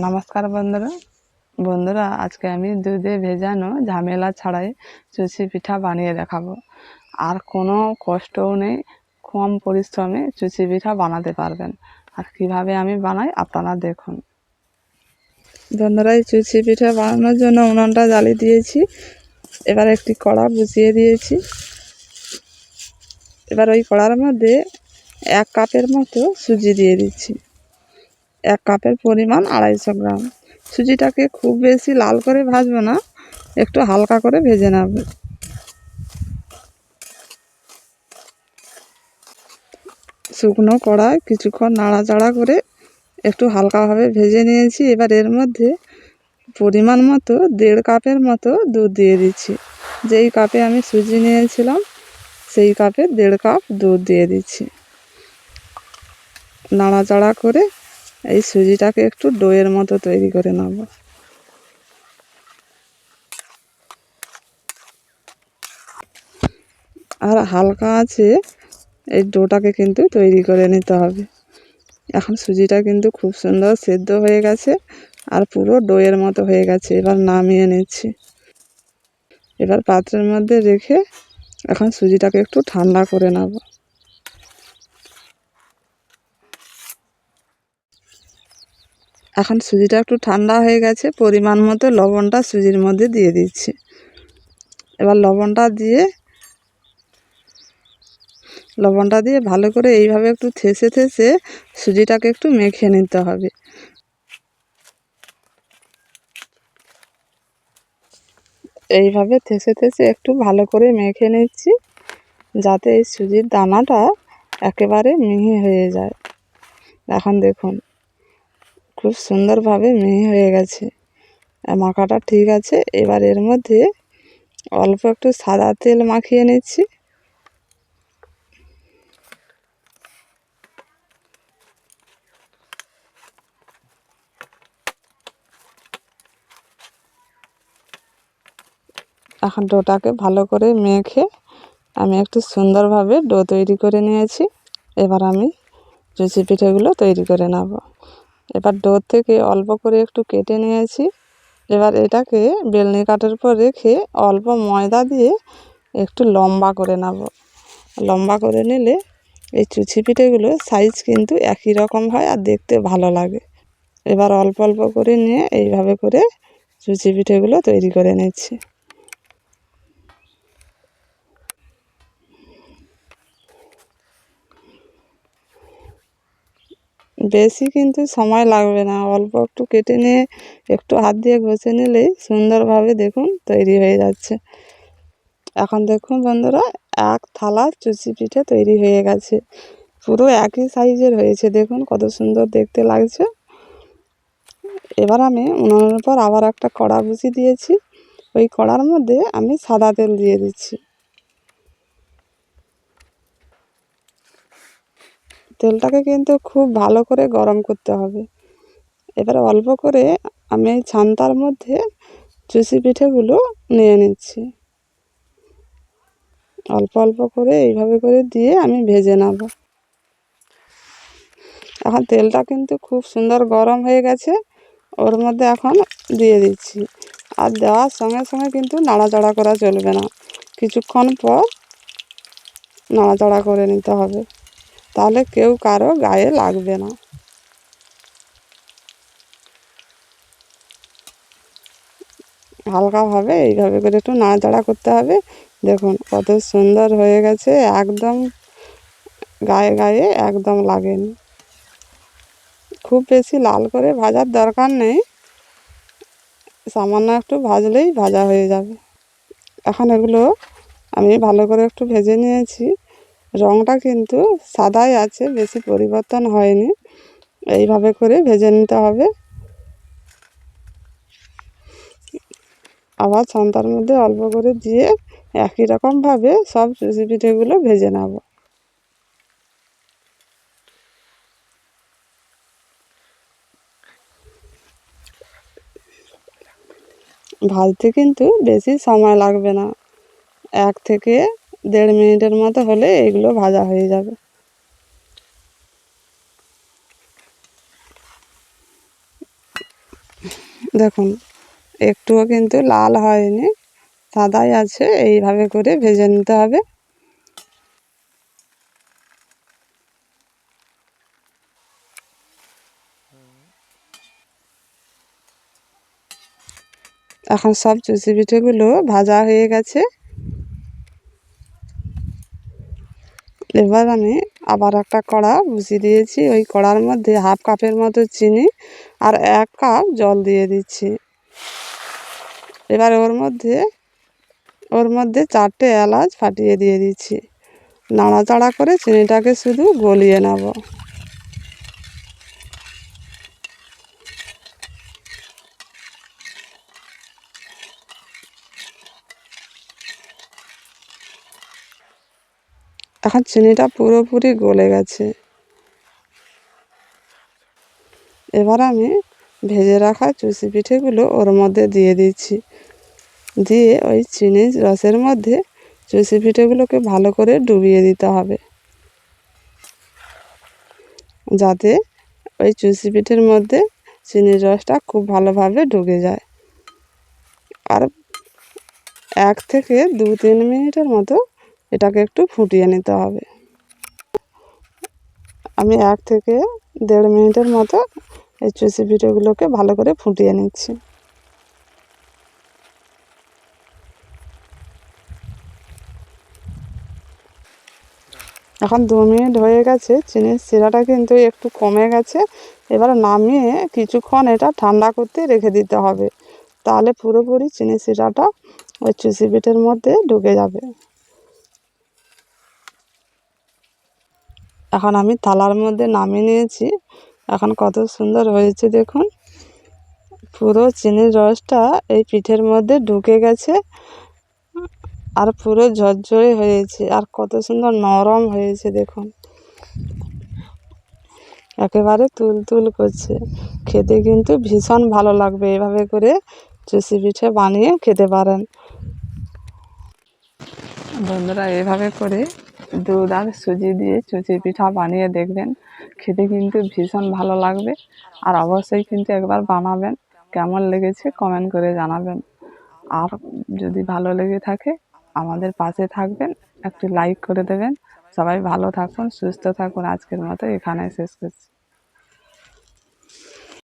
নমস্কার বন্ধুরা আজকে আমি দুধে ভেজানো ঝামেলা ছাড়াই চুষি পিঠা বানিয়ে দেখাবো। আর কোনো কষ্টও নেই, কম পরিশ্রমে চুষি পিঠা বানাতে পারবেন। আর কিভাবে আমি বানাই আপনারা দেখুন। বন্ধুরা, এই চুষি পিঠা বানানোর জন্য উনুনটা জ্বালিয়ে দিয়েছি। এবার একটি কড়া বসিয়ে দিয়েছি। এবার ওই কড়ার মধ্যে 1 কাপের মতো সুজি দিয়ে দিচ্ছি। 1 কাপের পরিমাণ 250 গ্রাম। সুজিটাকে খুব বেশি লাল করে ভাজবো না, একটু হালকা করে ভেজে নেব। শুকনো কড়ায় কিছুক্ষণ নাড়াচাড়া করে একটু হালকাভাবে ভেজে নিয়েছি। এবার এর মধ্যে পরিমাণ মতো 1.5 কাপের মতো দুধ দিয়ে দিচ্ছি। যেই কাপে আমি সুজি নিয়েছিলাম সেই কাপে 1.5 কাপ দুধ দিয়ে দিচ্ছি। নাড়াচাড়া করে এই সুজিটাকে একটু ডোয়ের মতো তৈরি করে নেব। আর হালকা আছে এই ডোটাকে কিন্তু তৈরি করে নিতে হবে। এখন সুজিটা কিন্তু খুব সুন্দর সেদ্ধ হয়ে গেছে আর পুরো ডোয়ের মতো হয়ে গেছে। এবার নামিয়ে নিচ্ছি। এবার পাত্রের মধ্যে রেখে এখন সুজিটাকে একটু ঠান্ডা করে নেব। এখন সুজিটা একটু ঠান্ডা হয়ে গেছে, পরিমাণ মতো লবণটা সুজির মধ্যে দিয়ে দিচ্ছি। এবার লবণটা দিয়ে ভালো করে এইভাবে একটু থেসে সুজিটাকে একটু মেখে নিতে হবে। এইভাবে থেসে একটু ভালো করে মেখে নিচ্ছি, যাতে এই সুজির দানাটা একেবারে মিহি হয়ে যায়। এখন দেখুন খুব সুন্দরভাবে মিহি হয়ে গেছে, মাখাটা ঠিক আছে। এবার এর মধ্যে অল্প একটু সাদা তেল মাখিয়ে নিচ্ছি। এখন ডোটাকে ভালো করে মেখে আমি একটু সুন্দরভাবে ডো তৈরি করে নিয়েছি। এবার আমি চুষি পিঠেগুলো তৈরি করে নেব। এবার ডো থেকে অল্প করে একটু কেটে নিয়েছি। এবার এটাকে বেলনি কাঠের উপর রেখে অল্প ময়দা দিয়ে একটু লম্বা করে নেব। লম্বা করে নিলে এই চুষি পিঠেগুলো সাইজ কিন্তু একই রকম হয় আর দেখতে ভালো লাগে। এবার অল্প অল্প করে নিয়ে এইভাবে করে চুষি পিঠেগুলো তৈরি করে নিচ্ছি। বেশি কিন্তু সময় লাগবে না, অল্প একটু কেটে নিয়ে একটু হাত দিয়ে ঘষে নিলেই সুন্দরভাবে দেখুন তৈরি হয়ে যাচ্ছে। এখন দেখুন বন্ধুরা, 1 থালা চুষি পিঠে তৈরি হয়ে গেছে। পুরো একই সাইজের হয়েছে, দেখুন কত সুন্দর দেখতে লাগছে। এবার আমি উনুনের উপর আবার একটা কড়া বসিয়ে দিয়েছি। ওই কড়ার মধ্যে আমি সাদা তেল দিয়ে দিচ্ছি। তেলটাকে কিন্তু খুব ভালো করে গরম করতে হবে। এবারে অল্প করে আমি এই ছান্তার মধ্যে চুষি পিঠেগুলো নিয়ে নিচ্ছি। অল্প অল্প করে এইভাবে করে দিয়ে আমি ভেজে নেব। এখন তেলটা কিন্তু খুব সুন্দর গরম হয়ে গেছে, ওর মধ্যে এখন দিয়ে দিচ্ছি। আর দেওয়ার সঙ্গে সঙ্গে কিন্তু নাড়াচাড়া করা চলবে না, কিছুক্ষণ পর নাড়াচাড়া করে নিতে হবে, তাহলে কেউ কারো গায়ে লাগবে না। হালকাভাবে এইভাবে করে একটু নাড়াচাড়া করতে হবে। দেখুন কত সুন্দর হয়ে গেছে, একদম গায়ে গায়ে একদম লাগেনি। খুব বেশি লাল করে ভাজার দরকার নেই, সামান্য একটু ভাজলেই ভাজা হয়ে যাবে। এখন এগুলো আমি ভালো করে একটু ভেজে নিয়েছি। রঙটা কিন্তু সাদাই আছে, বেশি পরিবর্তন হয়নি। এইভাবে করে ভেজে নিতে হবে। আবার ছান্তার মধ্যে অল্প করে দিয়ে একই রকমভাবে সব চুষি পিঠেগুলো ভেজে নেব। ভাজতে কিন্তু বেশি সময় লাগবে না, 1 থেকে 1.5 মিনিটের মতো হলে এগুলো ভাজা হয়ে যাবে। দেখুন একটুও কিন্তু লাল হয়নি, সাদাই আছে। এইভাবে করে ভেজে নিতে হবে। এখন সব চুষি পিঠেগুলো ভাজা হয়ে গেছে। এবার আমি আবার একটা কড়া বসিয়ে দিয়েছি। ওই কড়ার মধ্যে হাফ কাপের মতো চিনি আর 1 কাপ জল দিয়ে দিচ্ছি। এবার ওর মধ্যে 4টে এলাচ ফাটিয়ে দিয়ে দিচ্ছি। নাড়াচাড়া করে চিনিটাকে শুধু গলিয়ে নেব। এখন চিনিটা পুরোপুরি গলে গেছে। এবার আমি ভেজে রাখা চুষি পিঠেগুলো ওর মধ্যে দিয়ে দিচ্ছি। দিয়ে ওই চিনির রসের মধ্যে চুষি পিঠেগুলোকে ভালো করে ডুবিয়ে দিতে হবে, যাতে ওই চুষি পিঠের মধ্যে চিনির রসটা খুব ভালোভাবে ঢুকে যায়। আর 1 থেকে 2-3 মিনিটের মতো এটাকে একটু ফুটিয়ে নিতে হবে। আমি 1 থেকে 1.5 মিনিটের মতো এই চুষি পিঠেগুলোকে ভালো করে ফুটিয়ে নিচ্ছি। এখন 2 মিনিট হয়ে গেছে, চিনির শিরাটা কিন্তু একটু কমে গেছে। এবার নামিয়ে কিছুক্ষণ এটা ঠান্ডা করতে রেখে দিতে হবে, তাহলে পুরোপুরি চিনির শিরাটা ওই চুষি পিঠের মধ্যে ঢুকে যাবে। এখন আমি থালার মধ্যে নামিয়ে নিয়েছি। এখন কত সুন্দর হয়েছে দেখুন। পুরো চিনির রসটা এই পিঠের মধ্যে ঢুকে গেছে আর পুরো ঝরঝরে হয়েছে আর কত সুন্দর নরম হয়েছে দেখুন। একেবারে তুলতুল করছে। খেতে কিন্তু ভীষণ ভালো লাগবে। এভাবে করে চুষি পিঠে বানিয়ে খেতে পারেন বন্ধুরা। এভাবে করে দুধ আর সুজি দিয়ে চুষি পিঠা বানিয়ে দেখবেন, খেতে কিন্তু ভীষণ ভালো লাগবে। আর অবশ্যই কিন্তু একবার বানাবেন, কেমন লেগেছে কমেন্ট করে জানাবেন। আর যদি ভালো লেগে থাকে আমাদের পাশে থাকবেন, একটু লাইক করে দেবেন। সবাই ভালো থাকুন, সুস্থ থাকুন। আজকের মতো এখানে শেষ করছি।